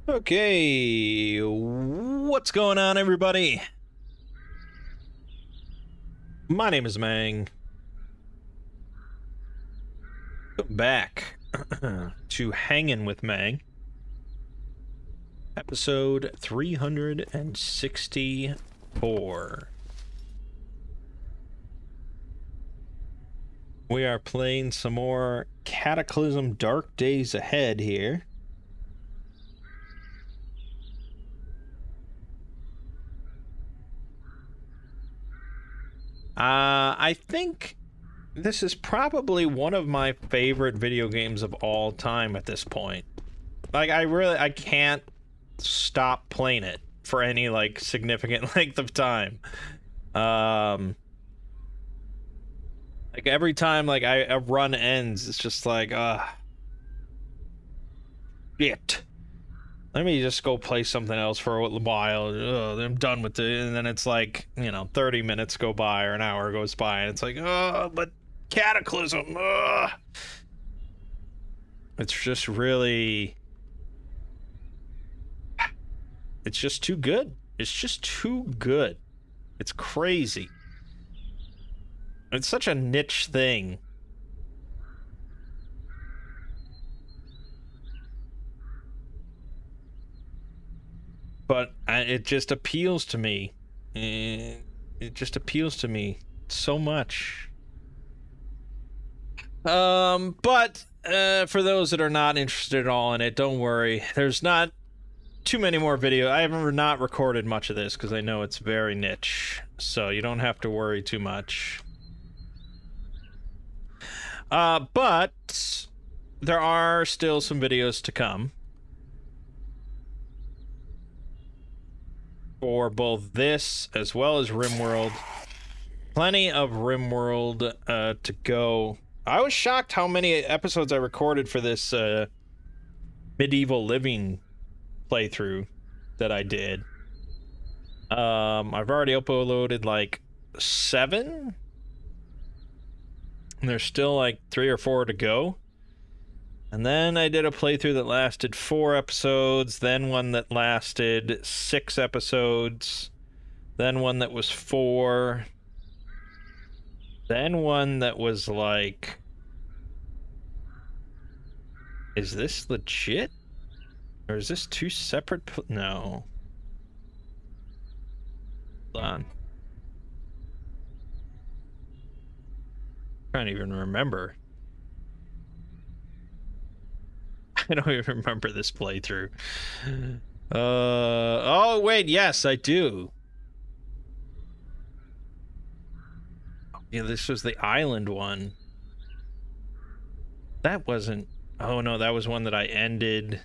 Okay, what's going on, everybody? My name is Mangg. Back to Hangin' with Mangg, episode 364. We are playing some more Cataclysm Dark Days Ahead here. I think this is probably one of my favorite video games of all time at this point. Like, I can't stop playing it for any, like, significant length of time. Like, every time, like, a run ends, it's just like, shit. Let me just go play something else for a while. Ugh, I'm done with it. And then it's like, 30 minutes go by or an hour goes by, and it's like, oh, but Cataclysm. Ugh. It's just really... It's just too good. It's just too good. It's crazy. It's such a niche thing. But it just appeals to me. It just appeals to me so much. But for those that are not interested at all in it, don't worry. There's not too many more videos. I have not recorded much of this because I know it's very niche. So you don't have to worry too much. But there are still some videos to come. For both this as well as Rimworld. Plenty of Rimworld to go. I was shocked how many episodes I recorded for this medieval living playthrough that I did. I've already uploaded like 7. And there's still like 3 or 4 to go. And then I did a playthrough that lasted 4 episodes, then one that lasted 6 episodes, then one that was 4, then one that was like... Is this legit? Or is this 2 separate... No. Hold on. I can't even remember. I don't even remember this playthrough. Oh wait, yes, I do. Yeah, this was the island one. That wasn't... Oh no, that was one that I ended.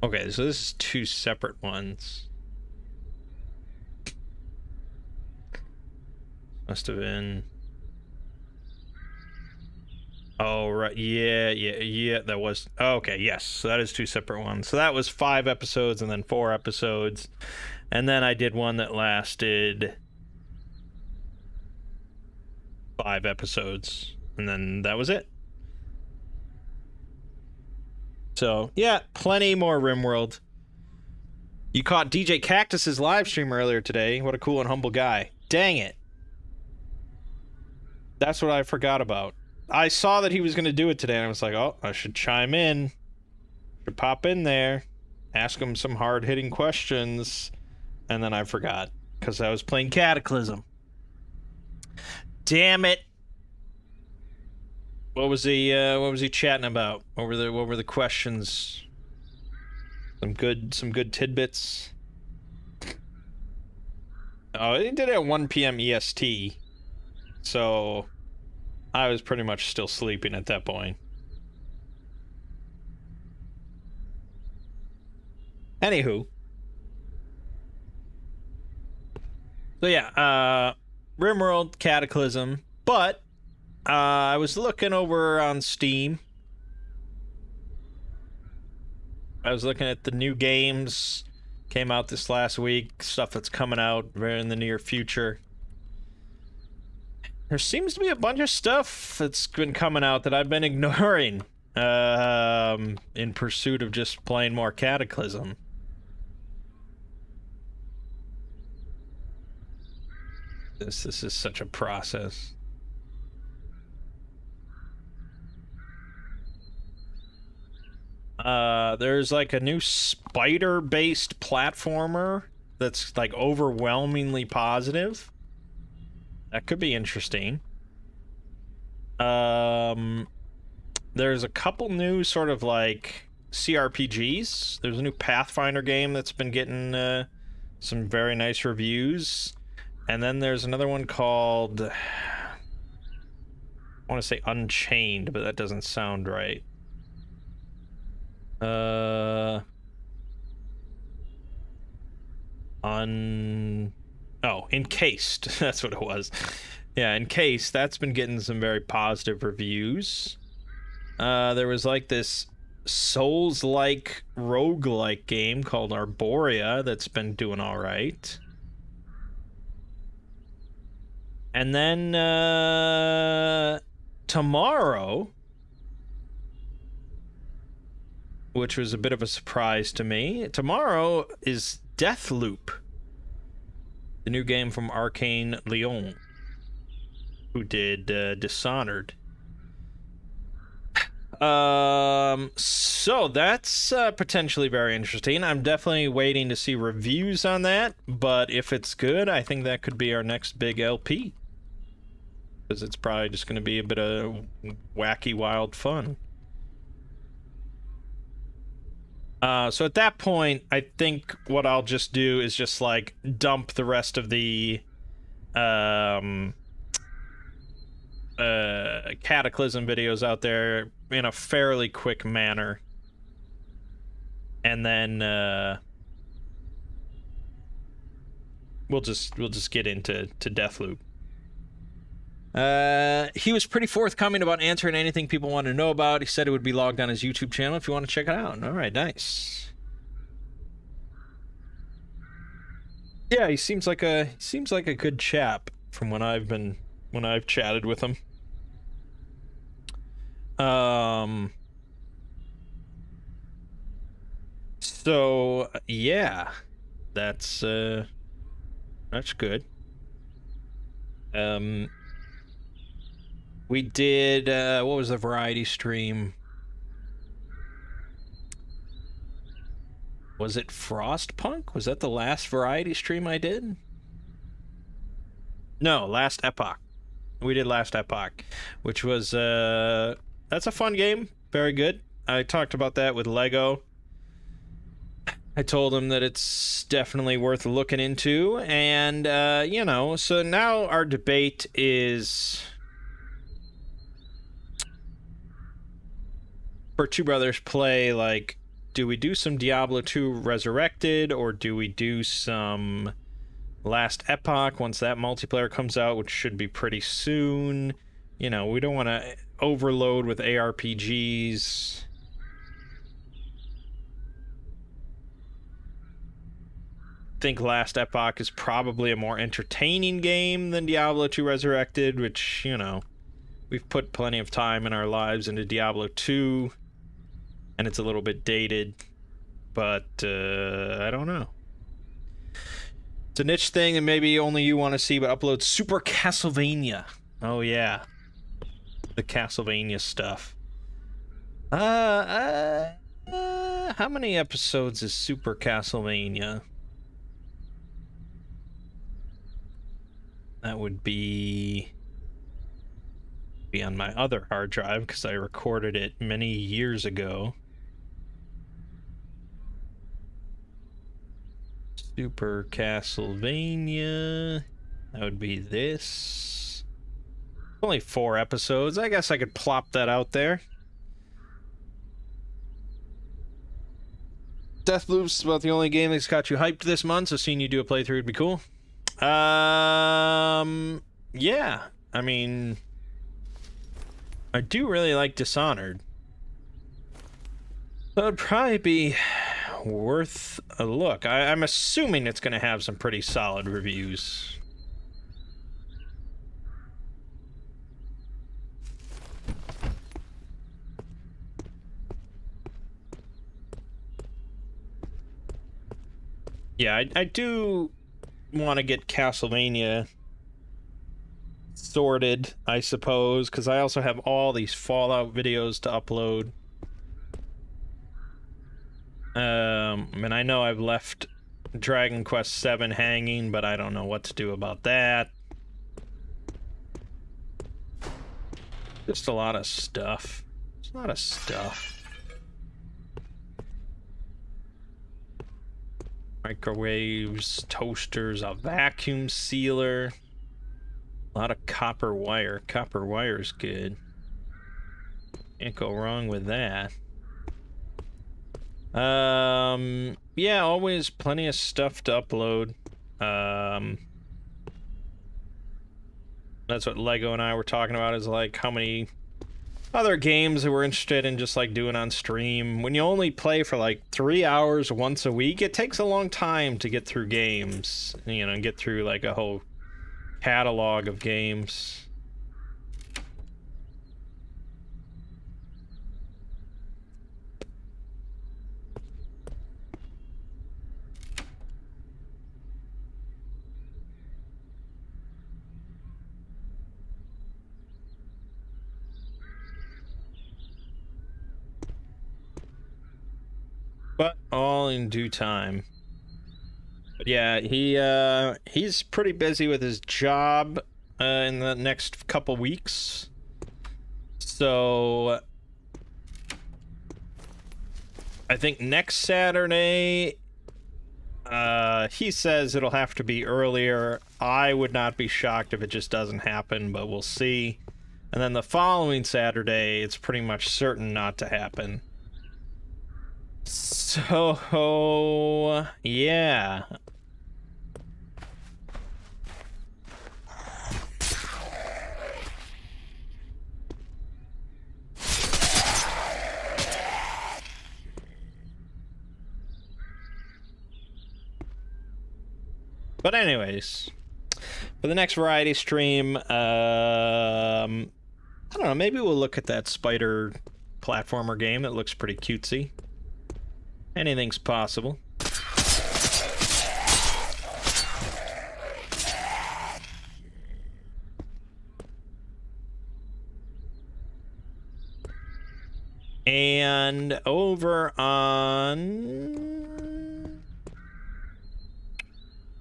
Okay, so this is 2 separate ones. Must have been... Oh, right. Yeah, that was... Oh, okay, yes. So that is 2 separate ones. So that was 5 episodes and then 4 episodes. And then I did one that lasted 5 episodes. And then that was it. So, yeah, plenty more Rimworld. You caught DJ Cactus's live stream earlier today. What a cool and humble guy. Dang it. That's what I forgot about. I saw that he was going to do it today, and I was like, oh, I should chime in. Should pop in there. Ask him some hard-hitting questions. And then I forgot, because I was playing Cataclysm. Damn it. What was he chatting about? What were the questions? Some good tidbits. Oh, he did it at 1 p.m. EST. So I was pretty much still sleeping at that point. Anywho. So yeah, Rimworld, Cataclysm, but I was looking over on Steam. I was looking at the new games came out this last week, stuff that's coming out very in the near future. There seems to be a bunch of stuff that's been coming out that I've been ignoring in pursuit of just playing more Cataclysm. This is such a process. There's like a new spider-based platformer that's like overwhelmingly positive. That could be interesting. There's a couple new sort of like CRPGs. There's a new Pathfinder game that's been getting some very nice reviews. And then there's another one called, I want to say Unchained, but that doesn't sound right. Encased. That's what it was. Yeah, Encased. That's been getting some very positive reviews. There was like this Souls-like roguelike game called Arborea that's been doing all right. And then tomorrow, which was a bit of a surprise to me, tomorrow is Deathloop, the new game from Arcane Lyon, who did Dishonored. So that's potentially very interesting. I'm definitely waiting to see reviews on that, but if it's good, I think that could be our next big LP. Because it's probably just going to be a bit of wacky, wild fun. So at that point, I think what I'll just do is just, like, dump the rest of the Cataclysm videos out there in a fairly quick manner. And then, we'll just get into Deathloop. He was pretty forthcoming about answering anything people want to know about. He said it would be logged on his YouTube channel if you want to check it out. All right, nice. Yeah, he seems like a good chap from when I've chatted with him. So yeah, that's good. We did, what was the variety stream? Was it Frostpunk? Was that the last variety stream I did? No, Last Epoch. We did Last Epoch, which was, that's a fun game. Very good. I talked about that with Lego. I told him that it's definitely worth looking into, and, you know, so now our debate is... for Two Brothers Play, like, do we do some Diablo 2 Resurrected, or do we do some Last Epoch once that multiplayer comes out, which should be pretty soon? You know, we don't want to overload with ARPGs. I think Last Epoch is probably a more entertaining game than Diablo 2 Resurrected, which, you know, we've put plenty of time in our lives into Diablo 2, and it's a little bit dated, but I don't know. It's a niche thing that maybe only you want to see, but upload Super Castlevania. Oh yeah, the Castlevania stuff. How many episodes is Super Castlevania? That would be on my other hard drive because I recorded it many years ago. Super Castlevania. That would be this. Only 4 episodes. I guess I could plop that out there. Deathloop's about the only game that's got you hyped this month, so seeing you do a playthrough would be cool. Yeah. I mean, I do really like Dishonored. So it'd probably be worth a look. I'm assuming it's going to have some pretty solid reviews. Yeah, I do want to get Castlevania sorted, I suppose, because I also have all these Fallout videos to upload. And I know I've left Dragon Quest VII hanging, but I don't know what to do about that. Just a lot of stuff. It's a lot of stuff. Microwaves, toasters, a vacuum sealer. A lot of copper wire. Copper wire's good. Can't go wrong with that. Yeah, always plenty of stuff to upload. That's what Lego and I were talking about, is like how many other games that we're interested in just like doing on stream. When you only play for like 3 hours once a week, it takes a long time to get through games, you know, and get through like a whole catalog of games. But all in due time. But yeah, he's pretty busy with his job in the next couple weeks. So I think next Saturday, he says it'll have to be earlier. I would not be shocked if it just doesn't happen, but we'll see. And then the following Saturday, it's pretty much certain not to happen. So, yeah. But anyways, for the next variety stream, I don't know, maybe we'll look at that spider platformer game that looks pretty cutesy. Anything's possible. And over on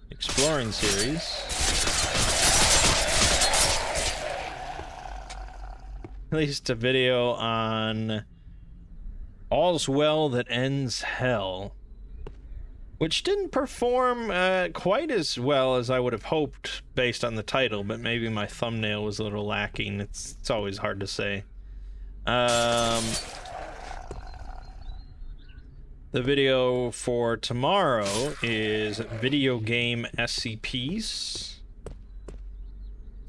Exploring series, released a video on All's Well That Ends Hell, which didn't perform quite as well as I would have hoped based on the title, but maybe my thumbnail was a little lacking. It's always hard to say. The video for tomorrow is video game SCPs.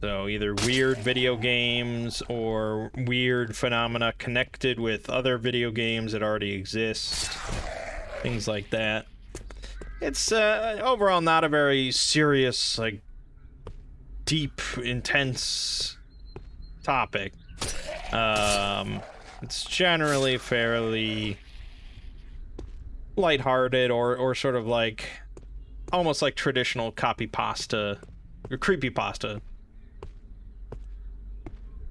So either weird video games or weird phenomena connected with other video games that already exist. Things like that. It's overall not a very serious, like, deep, intense topic. It's generally fairly lighthearted or sort of like almost like traditional copy pasta or creepy pasta.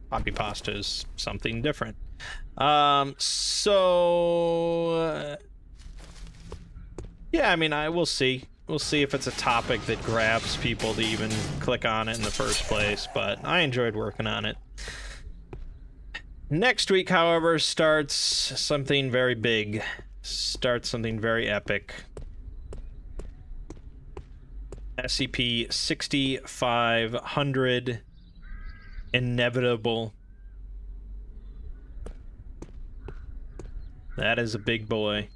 Copy pasta is something different. Yeah, I mean, we'll see. We'll see if it's a topic that grabs people to even click on it in the first place, but I enjoyed working on it. Next week, however, starts something very big. Starts something very epic. SCP-6500 Inevitable. That is a big boy.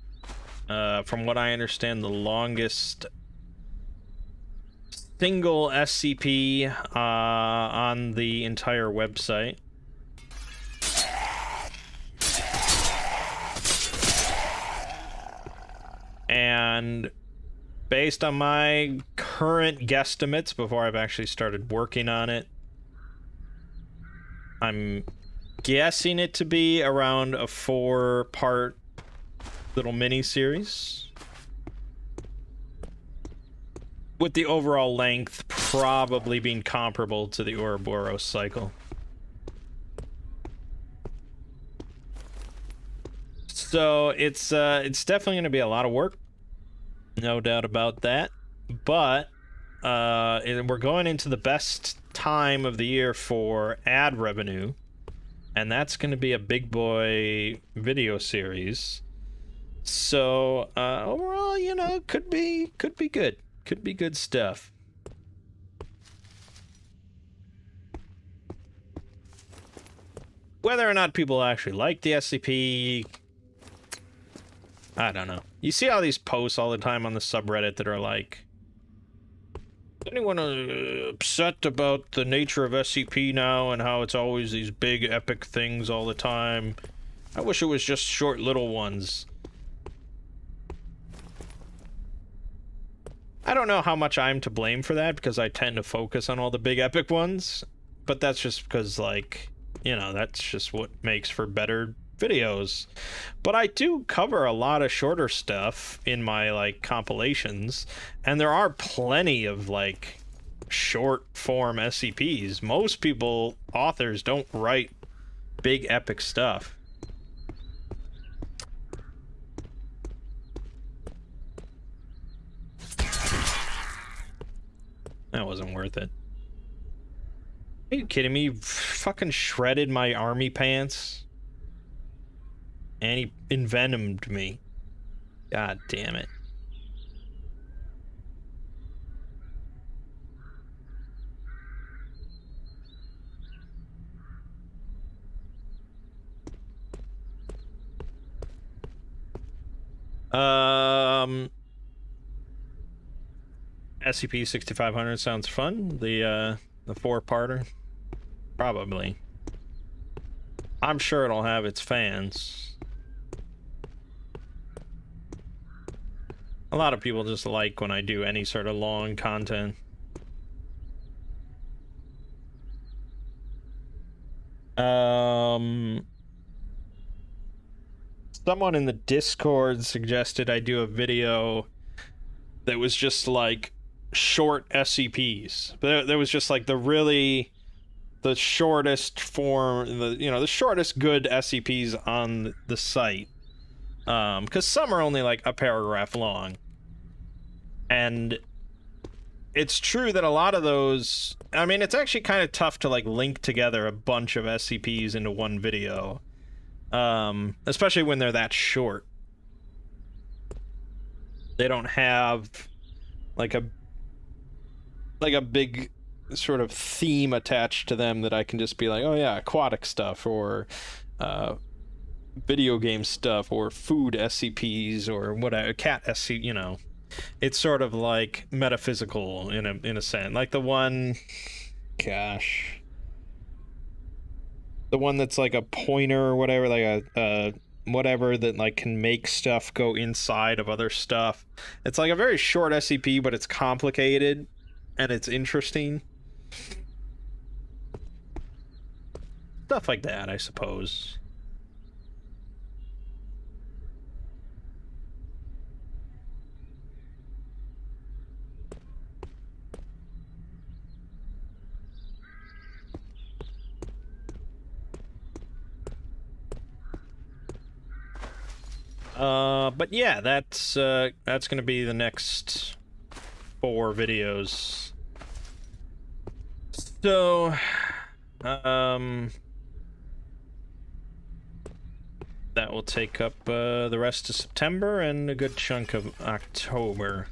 From what I understand, the longest single SCP on the entire website. And based on my current guesstimates, before I've actually started working on it, I'm guessing it to be around a 4-part little mini-series. with the overall length probably being comparable to the Ouroboros cycle. So it's definitely going to be a lot of work, no doubt about that. But we're going into the best time of the year for ad revenue, and that's going to be a big boy video series. So overall, you know, could be good. Could be good stuff. Whether or not people actually like the SCP, I don't know. You see all these posts all the time on the subreddit that are like, is anyone upset about the nature of SCP now and how it's always these big epic things all the time? I wish it was just short little ones. I don't know how much I'm to blame for that, because I tend to focus on all the big epic ones, but that's just because, like, you know, that's just what makes for better videos. But I do cover a lot of shorter stuff in my, like, compilations, and there are plenty of, like, short form SCPs. Most people, authors, don't write big epic stuff. That wasn't worth it. Are you kidding me? Fucking shredded my army pants. And he envenomed me. God damn it. SCP-6500 sounds fun. The 4-parter. Probably. I'm sure it'll have its fans. A lot of people just like when I do any sort of long content. Someone in the Discord suggested I do a video that was just like short SCPs. But there was just like the shortest form, the shortest good SCPs on the site. Because some are only like a paragraph long. And it's true that a lot of those, I mean, it's actually kind of tough to like link together a bunch of SCPs into one video. Especially when they're that short. They don't have like a big sort of theme attached to them that I can just be like, oh yeah, aquatic stuff, or video game stuff, or food SCPs, or whatever, cat SCP, you know. It's sort of like metaphysical in a sense. Like the one, gosh, the one that's like a pointer or whatever, like a whatever that like can make stuff go inside of other stuff. It's like a very short SCP, but it's complicated and it's interesting. Stuff like that, I suppose. But yeah, that's gonna be the next 4 videos. So, that will take up the rest of September and a good chunk of October.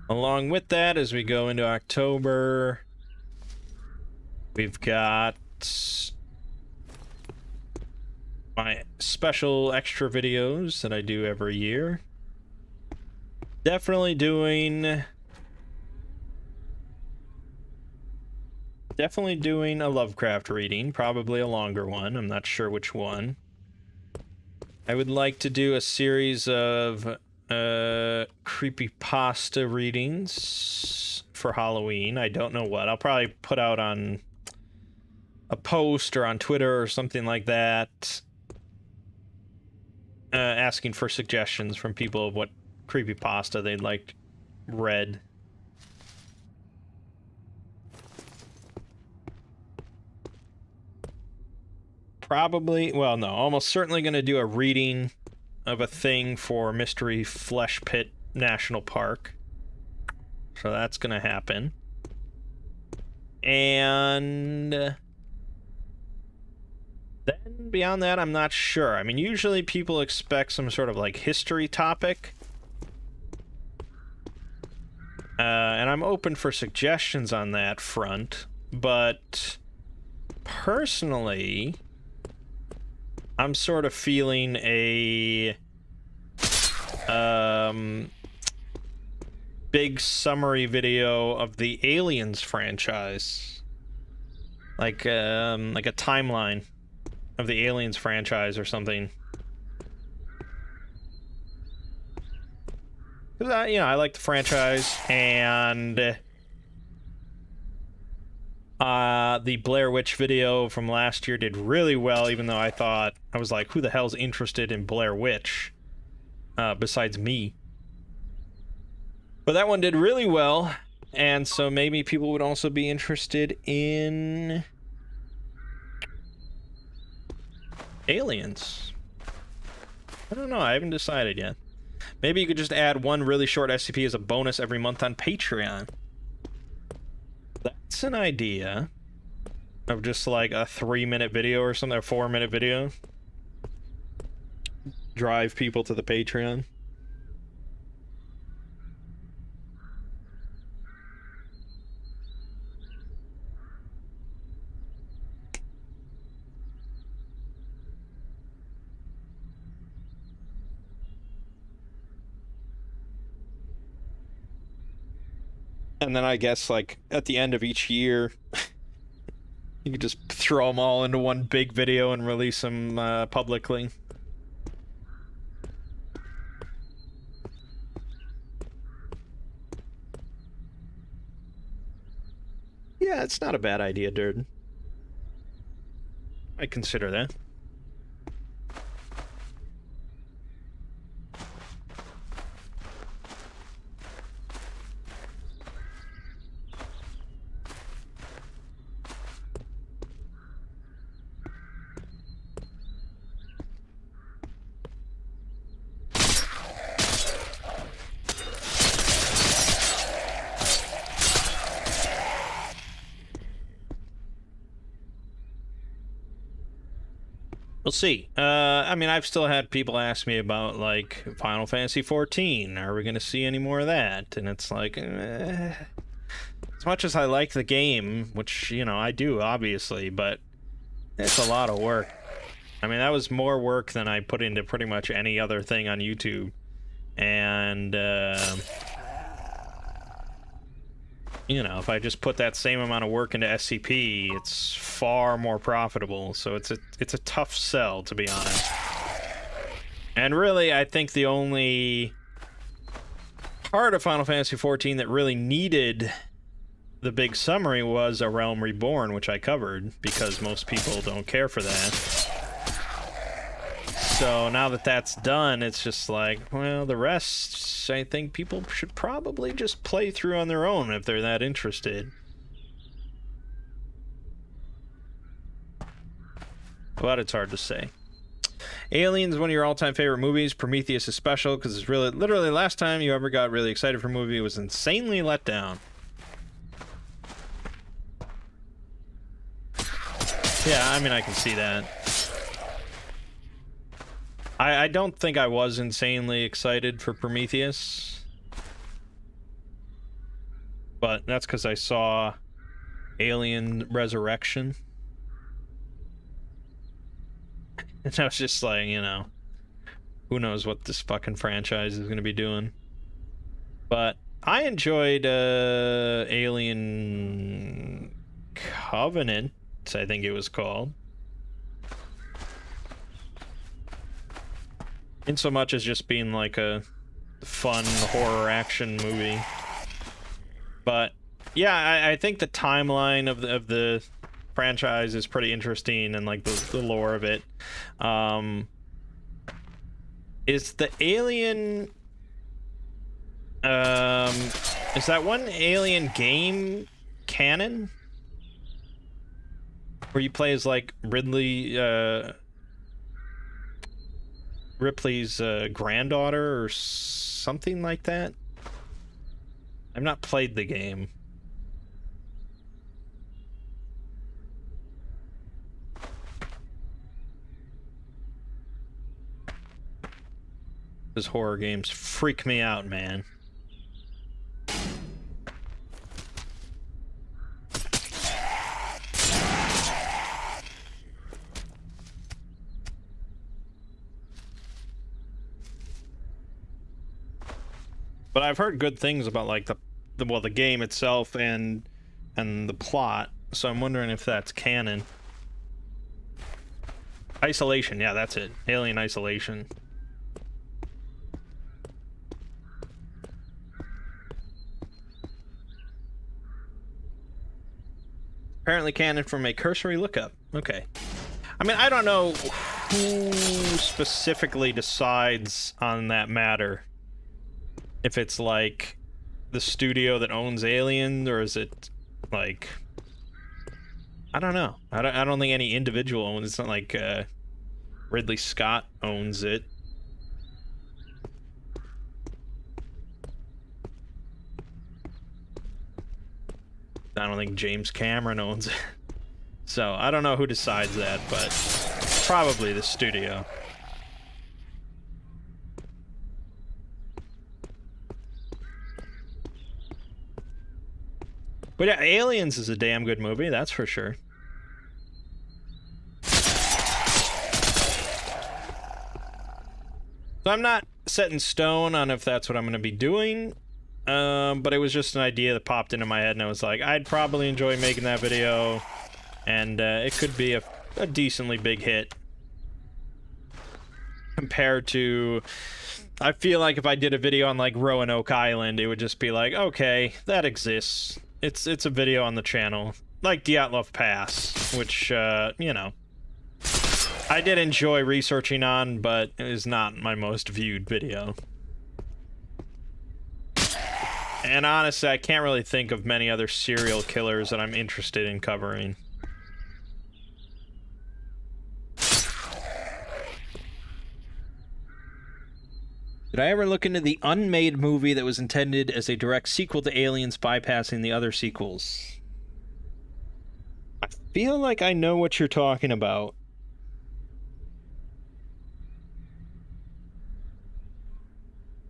Along with that, as we go into October, we've got my special extra videos that I do every year. Definitely doing a Lovecraft reading, probably a longer one. I'm not sure which one. I would like to do a series of creepypasta readings for Halloween. I don't know what. I'll probably put out on a post or on Twitter or something like that. asking for suggestions from people of what creepypasta they'd like read. Probably, well, no, almost certainly going to do a reading of a thing for Mystery Flesh Pit National Park. So that's going to happen. And then beyond that, I'm not sure. I mean, usually people expect some sort of like history topic. And I'm open for suggestions on that front. But personally, I'm sort of feeling a big summary video of the Aliens franchise, like a timeline of the Aliens franchise or something. Because I like the franchise, and the Blair Witch video from last year did really well, even though I was like, who the hell's interested in Blair Witch besides me? But that one did really well, and so maybe people would also be interested in Aliens. I don't know, I haven't decided yet. Maybe you could just add one really short SCP as a bonus every month on Patreon. That's an idea. Of just like a 3-minute video or something, a 4-minute video. Drive people to the Patreon. And then I guess, like, at the end of each year, you could just throw them all into one big video and release them publicly. Yeah, it's not a bad idea, Durden. I consider that. We'll see. I mean, I've still had people ask me about, like, Final Fantasy XIV. Are we going to see any more of that? And it's like, as much as I like the game, which, I do, obviously, but it's a lot of work. I mean, that was more work than I put into pretty much any other thing on YouTube. And, if I just put that same amount of work into SCP, it's far more profitable. So it's a tough sell, to be honest. And really, I think the only part of Final Fantasy XIV that really needed the big summary was A Realm Reborn, which I covered, because most people don't care for that. So now that that's done, it's just like, well, the rest, I think people should probably just play through on their own if they're that interested. But it's hard to say. Aliens is one of your all-time favorite movies. Prometheus is special because it's really, literally, last time you ever got really excited for a movie was insanely let down. Yeah, I mean, I can see that. I don't think I was insanely excited for Prometheus. But that's because I saw Alien Resurrection. And I was just like, who knows what this fucking franchise is going to be doing. But I enjoyed Alien Covenant, I think it was called. In so much as just being like a fun horror action movie. But yeah, I think the timeline of the franchise is pretty interesting, and like the lore of it. Is the Alien... is that one Alien game canon? Where you play as, like, Ripley's granddaughter or something like that? I've not played the game. Those horror games freak me out, man. But I've heard good things about, like, the game itself and the plot, so I'm wondering if that's canon. Isolation, yeah, that's it. Alien Isolation. Apparently canon from a cursory lookup. Okay. I mean, I don't know who specifically decides on that matter. If it's, like, the studio that owns Alien, or is it, like... I don't know. I don't think any individual owns it. It's not like, Ridley Scott owns it. I don't think James Cameron owns it. So, I don't know who decides that, but probably the studio. But yeah, Aliens is a damn good movie, that's for sure. So I'm not set in stone on if that's what I'm going to be doing, but it was just an idea that popped into my head, and I was like, I'd probably enjoy making that video, and it could be a decently big hit. Compared to... I feel like if I did a video on, like, Roanoke Island, it would just be like, okay, that exists. It's a video on the channel, like Dyatlov Pass, which, you know, I did enjoy researching on, but it is not my most viewed video. And honestly, I can't really think of many other serial killers that I'm interested in covering. Did I ever look into the unmade movie that was intended as a direct sequel to Aliens, bypassing the other sequels? I feel like I know what you're talking about.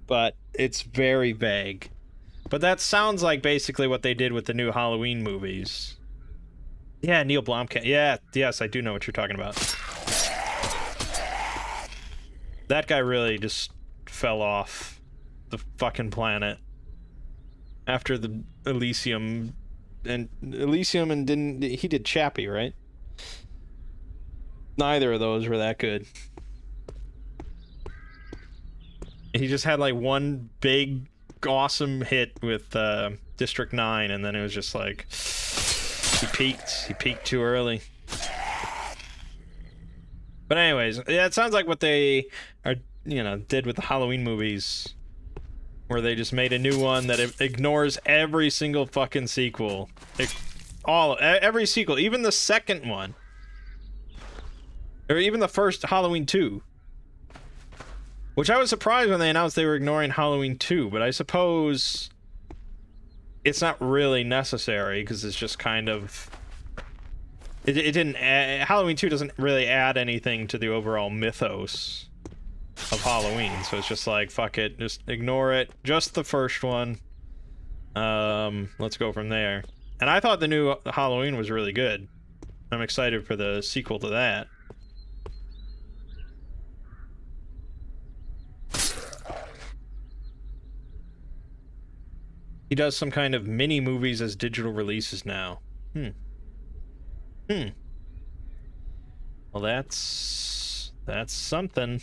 But it's very vague. But that sounds like basically what they did with the new Halloween movies. Yeah, Neil Blomkamp. Yeah, yes, I do know what you're talking about. That guy really just fell off the fucking planet after the Elysium and didn't he did Chappie, right? Neither of those were that good. He just had like one big awesome hit with District 9, and then it was just like he peaked too early. But anyways, yeah, it sounds like what they are, you know, did with the Halloween movies, where they just made a new one that ignores every single fucking sequel. Every sequel, even the second one. Or even the first Halloween 2. Which I was surprised when they announced they were ignoring Halloween 2, but I suppose it's not really necessary, because it's just kind of... It didn't... Halloween 2 doesn't really add anything to the overall mythos of Halloween, so it's just like, fuck it, just ignore it. Just the first one. Let's go from there. And I thought the new Halloween was really good. I'm excited for the sequel to that. He does some kind of mini movies as digital releases now. Well, that's something.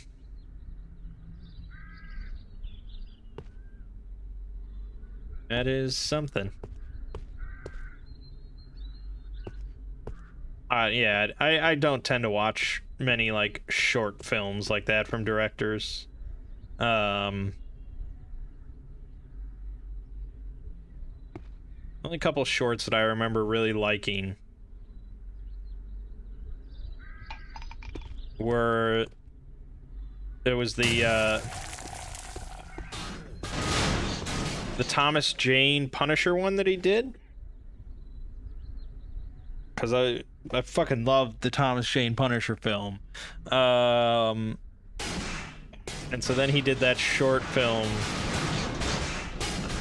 That is something. Yeah, I don't tend to watch many, like, short films like that from directors. Only couple shorts that I remember really liking were there was the Thomas Jane Punisher one that he did, because I fucking loved the Thomas Jane Punisher film, and so then he did that short film.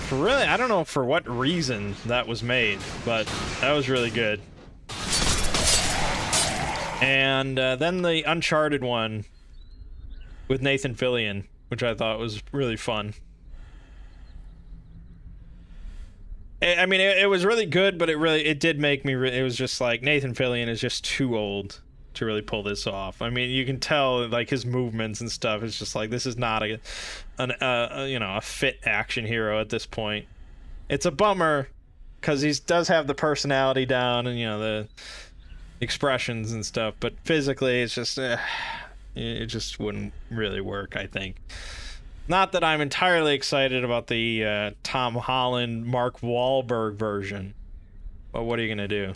For really, I don't know for what reason that was made, but that was really good. And then the Uncharted one with Nathan Fillion, which I thought was really fun. I mean, it was really good, but it did make me. It was just like Nathan Fillion is just too old to really pull this off. I mean, you can tell like his movements and stuff. It's just like this is not a fit action hero at this point. It's a bummer because he does have the personality down and the expressions and stuff, but physically it's just it just wouldn't really work, I think. Not that I'm entirely excited about the Tom Holland, Mark Wahlberg version, but what are you gonna do?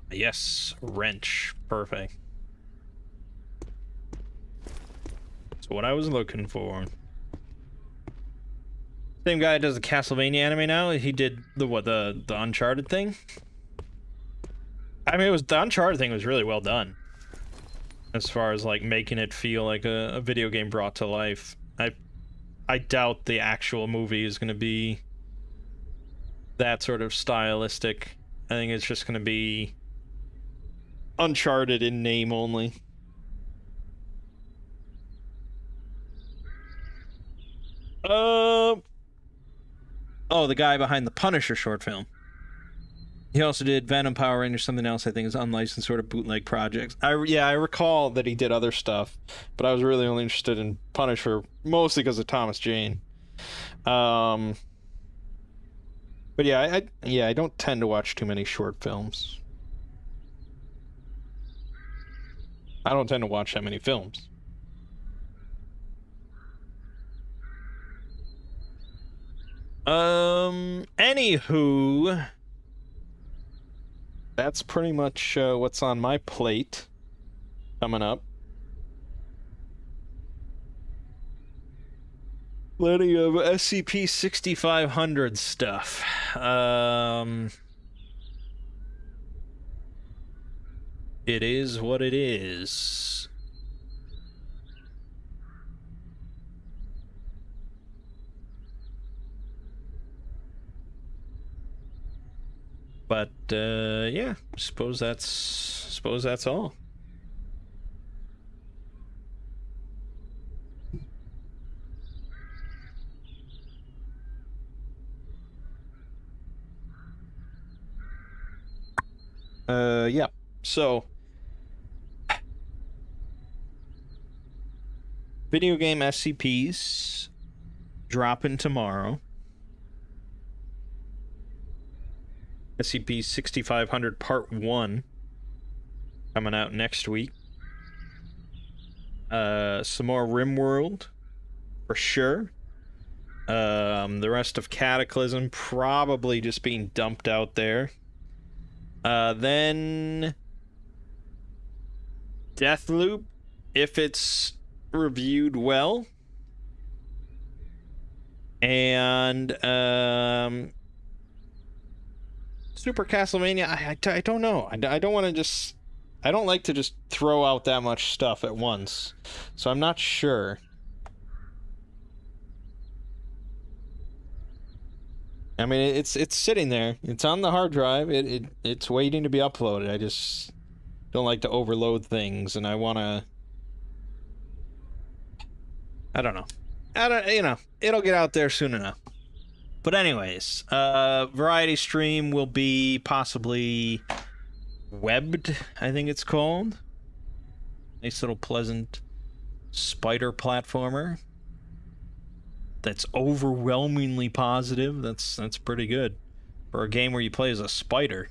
Yes, wrench. Perfect. That's what I was looking for. Same guy does the Castlevania anime now. He did the Uncharted thing. I mean, the Uncharted thing was really well done. As far as like making it feel like a video game brought to life. I doubt the actual movie is going to be that sort of stylistic. I think it's just going to be Uncharted in name only. Oh, the guy behind the Punisher short film. He also did Venom, Power Rangers, something else I think is unlicensed sort of bootleg projects. I recall that he did other stuff, but I was really only interested in Punisher mostly because of Thomas Jane. But yeah, I don't tend to watch too many short films. I don't tend to watch that many films. Anywho, that's pretty much what's on my plate coming up. Plenty of SCP-6500 stuff. It is what it is. But yeah, suppose that's all. Yeah. So video game SCPs dropping tomorrow. SCP-6500 Part 1 coming out next week. Some more Rimworld for sure. The rest of Cataclysm probably just being dumped out there. Then Deathloop, if it's reviewed well. And Super Castlevania, I don't know. I don't want to just... I don't like to just throw out that much stuff at once. So I'm not sure. I mean, it's sitting there. It's on the hard drive. It's waiting to be uploaded. I just don't like to overload things, and I want to... I don't know. It'll get out there soon enough. But anyways, Variety Stream will be possibly webbed, I think it's called. Nice little pleasant spider platformer that's overwhelmingly positive. That's pretty good for a game where you play as a spider.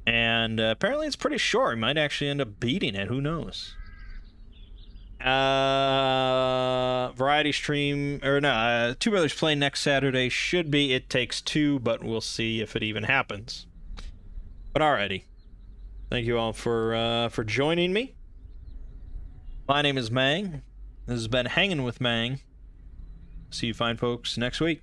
And apparently it's pretty short. You might actually end up beating it. Who knows? Variety stream, or no, Two Brothers Play next Saturday should be It Takes Two, but we'll see if it even happens. But alrighty. Thank you all for joining me. My name is Mangg. This has been Hanging with Mangg. See you fine folks next week.